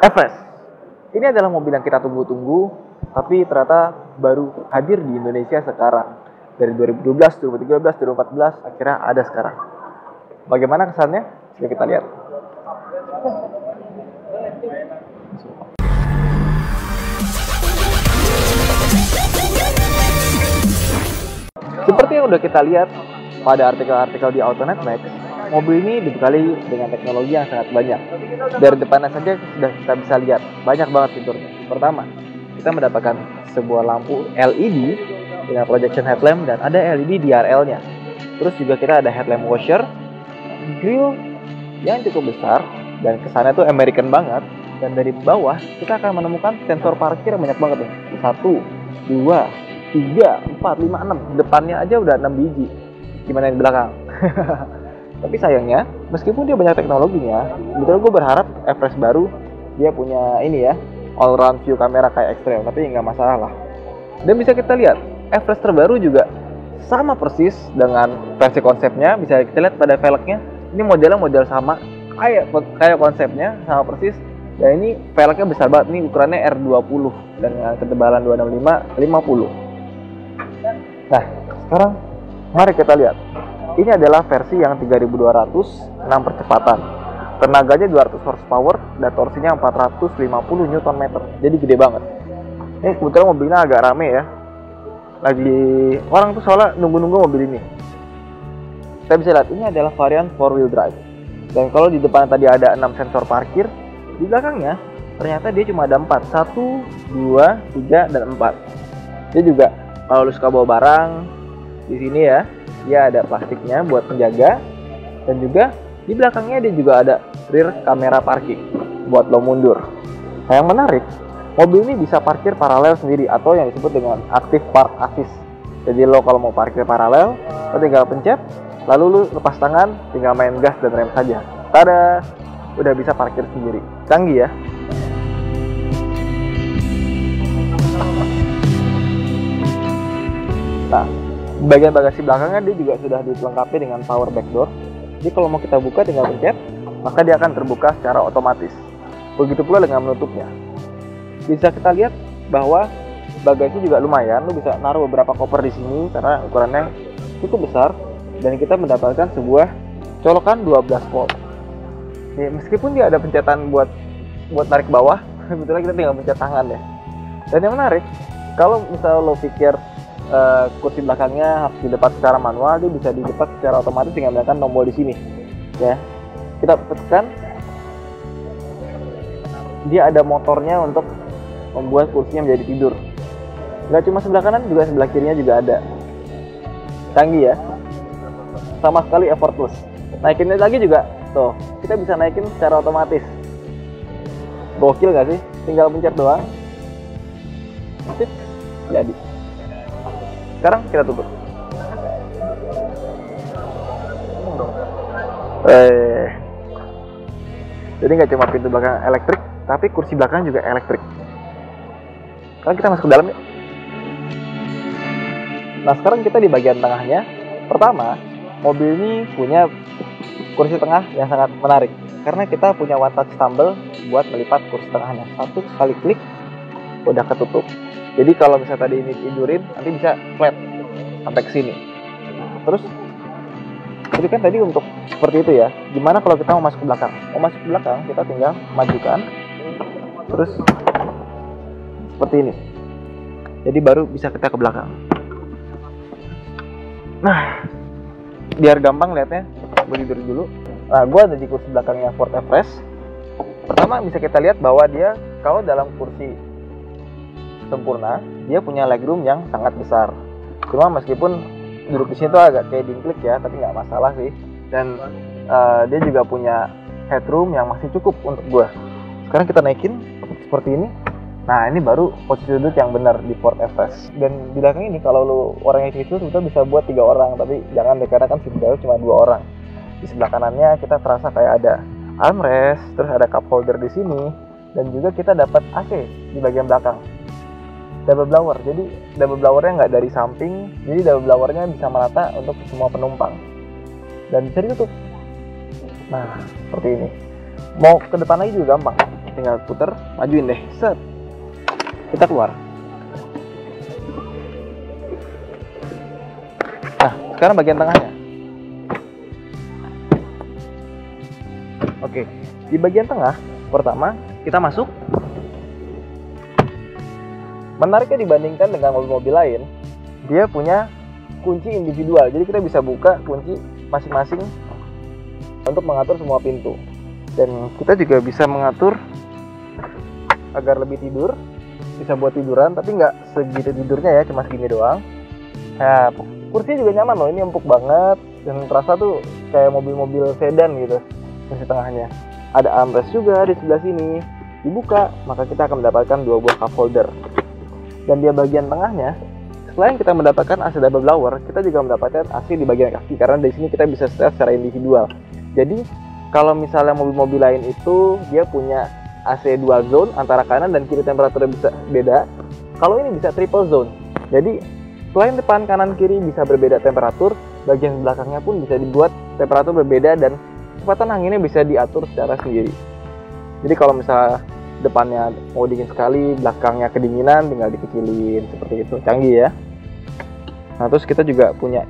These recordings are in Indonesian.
Everest. Ini adalah mobil yang kita tunggu-tunggu, tapi ternyata baru hadir di Indonesia sekarang. Dari 2012, 2013, 2014, akhirnya ada sekarang. Bagaimana kesannya? Yuk kita lihat. Seperti yang udah kita lihat pada artikel-artikel di Autonet Max, mobil ini dibekali dengan teknologi yang sangat banyak. Dari depannya saja sudah kita bisa lihat banyak banget fiturnya. Pertama, kita mendapatkan sebuah lampu LED dengan projection headlamp dan ada LED DRL-nya. Terus juga kita ada headlamp washer, grill yang cukup besar dan kesannya tuh American banget. Dan dari bawah kita akan menemukan sensor parkir banyak banget nih. 1, 2, 3, 4, 5, 6. Depannya aja udah 6 biji. Gimana yang di belakang? Tapi sayangnya, meskipun dia banyak teknologinya, sebetulnya gue berharap Everest baru dia punya ini ya, all round view kamera kayak X-Trail, tapi nggak masalah lah. Dan bisa kita lihat, Everest terbaru juga sama persis dengan versi konsepnya. Bisa kita lihat pada velgnya, ini modelnya model sama, kayak konsepnya sama persis. Dan ini velgnya besar banget, ini ukurannya R20 dengan ketebalan 265 50. Nah, sekarang mari kita lihat. Ini adalah versi yang 3200, 6 percepatan. Tenaganya 200 horsepower dan torsinya 450 Nm. Jadi gede banget. Ini kebetulan mobilnya agak rame ya. Lagi orang tuh soalnya nunggu-nunggu mobil ini. Kita bisa lihat ini adalah varian 4-wheel drive. Dan kalau di depan tadi ada 6 sensor parkir, di belakangnya ternyata dia cuma ada 4. 1, 2, 3, dan 4. Dia juga kalau lu suka bawa barang di sini ya, dia ada plastiknya buat penjaga, dan juga di belakangnya dia juga ada rear kamera parking buat lo mundur. Nah, yang menarik, mobil ini bisa parkir paralel sendiri atau yang disebut dengan active park assist. Jadi lo kalau mau parkir paralel, lo tinggal pencet, lalu lo lepas tangan, tinggal main gas dan rem saja. Tada, udah bisa parkir sendiri. Canggih ya. Nah, bagian bagasi belakangnya dia juga sudah dilengkapi dengan power back door. Jadi kalau mau kita buka tinggal pencet, maka dia akan terbuka secara otomatis. Begitu pula dengan menutupnya. Bisa kita lihat bahwa bagasi juga lumayan. Lu bisa naruh beberapa koper di sini karena ukurannya cukup besar. Dan kita mendapatkan sebuah colokan 12 volt. Nih, meskipun dia ada pencetan buat narik bawah, sebetulnya kita tinggal pencet tangan ya. Dan yang menarik, kalau misalnya lo pikir kursi belakangnya harus dilepas secara manual, dia bisa dilepas secara otomatis dengan menggunakan tombol di sini. Ya, kita tekan, dia ada motornya untuk membuat kursinya menjadi tidur. Nggak cuma sebelah kanan, juga sebelah kirinya juga ada. Canggih ya, sama sekali effortless. Naikinnya lagi juga, tuh, kita bisa naikin secara otomatis. Gokil nggak sih? Tinggal pencet doang. Sip, jadi. Sekarang kita tutup. Jadi nggak cuma pintu belakang elektrik, tapi kursi belakang juga elektrik. Sekarang kita masuk ke dalam yuk. Nah, sekarang kita di bagian tengahnya. Pertama, mobil ini punya kursi tengah yang sangat menarik karena kita punya one touch tumble buat melipat kursi tengahnya. Satu kali klik udah ketutup. Jadi kalau misalnya tadi ini tidurin, nanti bisa flat sampai ke sini. Terus, jadi kan tadi untuk seperti itu ya. Gimana kalau kita mau masuk ke belakang? Mau masuk ke belakang, kita tinggal majukan. Terus seperti ini. Jadi baru bisa kita ke belakang. Nah, biar gampang lihatnya, gue tidur dulu. Nah, gue ada di kursi belakangnya Ford Everest. Pertama bisa kita lihat bahwa dia kalau dalam kursi sempurna, dia punya legroom yang sangat besar. Cuma meskipun duduk di sini tuh agak kayak dingklik ya, tapi nggak masalah sih. Dan dia juga punya headroom yang masih cukup untuk gue. Sekarang kita naikin seperti ini. Nah, ini baru posisi duduk yang benar di Ford Everest. Dan di belakang ini kalau lu orangnya kecil, sebetulnya bisa buat 3 orang, tapi jangan deh karena kan sebenarnya cuma 2 orang. Di sebelah kanannya kita terasa kayak ada armrest, terus ada cup holder di sini, dan juga kita dapat AC di bagian belakang. Double blower, jadi double blowernya nggak dari samping, jadi double blowernya bisa merata untuk semua penumpang dan bisa ditutup. Nah, seperti ini. Mau ke depan lagi juga gampang, tinggal puter, majuin deh, set, kita keluar. Nah, sekarang bagian tengahnya. Oke, di bagian tengah, pertama kita masuk. Menariknya dibandingkan dengan mobil-mobil lain, dia punya kunci individual. Jadi kita bisa buka kunci masing-masing untuk mengatur semua pintu. Dan kita juga bisa mengatur agar lebih tidur, bisa buat tiduran, tapi nggak segitu tidurnya ya, cuma segini doang. Nah, kursinya juga nyaman loh, ini empuk banget dan terasa tuh kayak mobil-mobil sedan gitu. Kursi tengahnya ada armrest juga di sebelah sini. Dibuka, maka kita akan mendapatkan 2 buah cup holder. Dan di bagian tengahnya, selain kita mendapatkan AC double blower, kita juga mendapatkan AC di bagian kaki karena di sini kita bisa setel secara individual. Jadi kalau misalnya mobil-mobil lain itu dia punya AC dual zone antara kanan dan kiri temperaturnya bisa beda, kalau ini bisa triple zone. Jadi selain depan, kanan, kiri bisa berbeda temperatur, bagian belakangnya pun bisa dibuat temperatur berbeda dan kecepatan anginnya bisa diatur secara sendiri. Jadi kalau misalnya depannya mau dingin sekali, belakangnya kedinginan, tinggal dikecilin seperti itu. Canggih ya. Nah, terus kita juga punya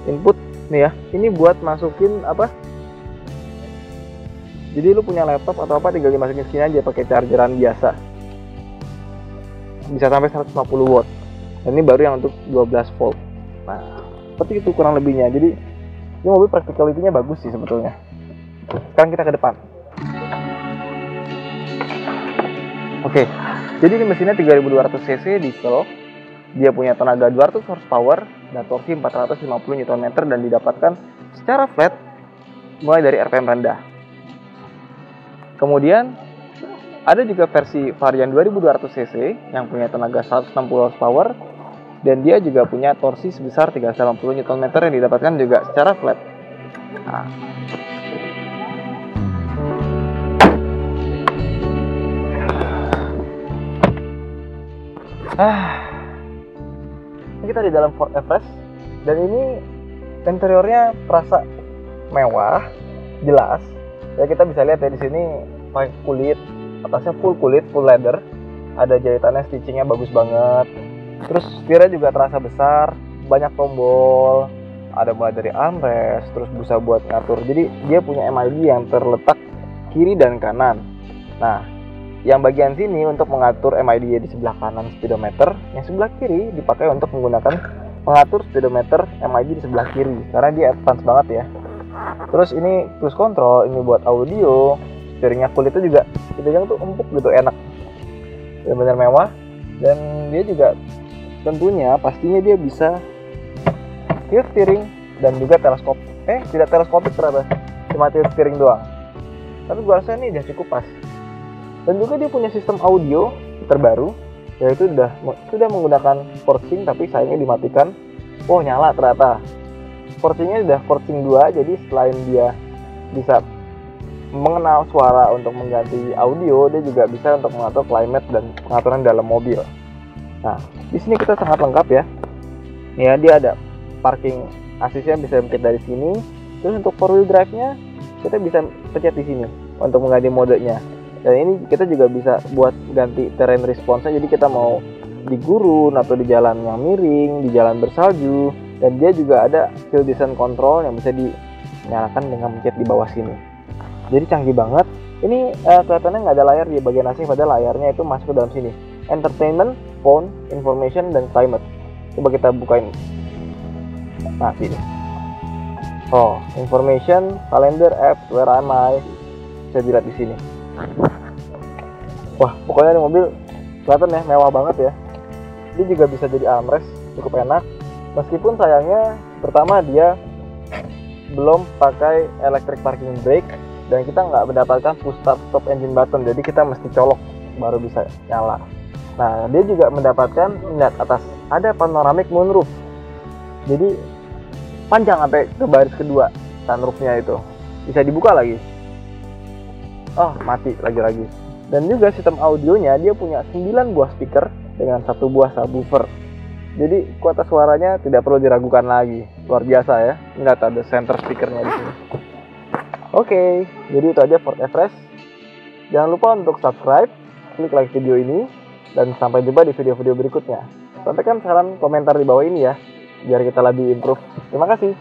input nih ya. Ini buat masukin apa? Jadi lu punya laptop atau apa tinggal dimasukin sini aja pakai chargeran biasa. Bisa sampai 150 watt. Dan ini baru yang untuk 12 volt. Nah, seperti itu kurang lebihnya. Jadi ini mobil practicality-nya bagus sih sebetulnya. Sekarang kita ke depan. Oke, jadi ini mesinnya 3200 cc diesel. Dia punya tenaga 200 horsepower dan torsi 450 Nm dan didapatkan secara flat mulai dari RPM rendah. Kemudian ada juga versi varian 2200 cc yang punya tenaga 160 horsepower dan dia juga punya torsi sebesar 380 Nm yang didapatkan juga secara flat. Nah, ini kita di dalam Ford Everest dan ini interiornya terasa mewah, jelas. Ya kita bisa lihat ya di sini pakai kulit, atasnya full kulit, full leather. Ada jahitannya, stitchingnya bagus banget. Terus setirnya juga terasa besar, banyak tombol, ada mulai dari armrest, terus bisa buat ngatur. Jadi dia punya MID yang terletak kiri dan kanan. Nah, yang bagian sini untuk mengatur MID di sebelah kanan speedometer, yang sebelah kiri dipakai untuk menggunakan mengatur speedometer MID di sebelah kiri karena dia advance banget ya. Terus ini cruise control, ini buat audio, steeringnya kulitnya juga dipegang tuh empuk gitu, enak, benar-benar mewah. Dan dia juga tentunya pastinya dia bisa tilt steering dan juga teleskop. Tidak teleskopik ternyata, cuma tilt steering doang. Tapi gua rasa ini udah cukup pas. Dan juga dia punya sistem audio terbaru, yaitu sudah menggunakan forcing tapi sayangnya dimatikan. Oh, nyala ternyata. Forcingnya sudah forcing 2, jadi selain dia bisa mengenal suara untuk mengganti audio, dia juga bisa untuk mengatur climate dan pengaturan dalam mobil. Nah, di sini kita sangat lengkap ya. Ya, dia ada parking assist-nya bisa pencet dari sini. Terus untuk 4 wheel drive-nya kita bisa pencet di sini untuk mengganti modenya. Dan ini kita juga bisa buat ganti terrain response-nya, jadi kita mau di gurun atau di jalan yang miring, di jalan bersalju. Dan dia juga ada hill descent control yang bisa dinyalakan dengan mencet di bawah sini. Jadi canggih banget. Ini kelihatannya nggak ada layar di bagian atas, padahal layarnya itu masuk ke dalam sini. Entertainment, phone, information, dan climate. Coba kita bukain. Nah, sini. Oh, information, calendar, apps, where am I? Bisa dilihat di sini. Wah, pokoknya ini mobil kelihatan ya, mewah banget ya. Dia juga bisa jadi armrest, cukup enak. Meskipun sayangnya, pertama dia belum pakai electric parking brake dan kita nggak mendapatkan push start stop engine button, jadi kita mesti colok baru bisa nyala. Nah, dia juga mendapatkan lihat atas ada panoramic moonroof, jadi panjang sampai ke baris kedua sunroofnya itu, bisa dibuka lagi. Oh, mati lagi. Dan juga sistem audionya dia punya 9 buah speaker dengan 1 buah subwoofer. Jadi kualitas suaranya tidak perlu diragukan lagi. Luar biasa ya. Lihat ada center speakernya di sini. Oke, jadi itu aja Ford Everest. Jangan lupa untuk subscribe, klik like video ini, dan sampai jumpa di video-video berikutnya. Sampaikan saran komentar di bawah ini ya, biar kita lebih improve. Terima kasih.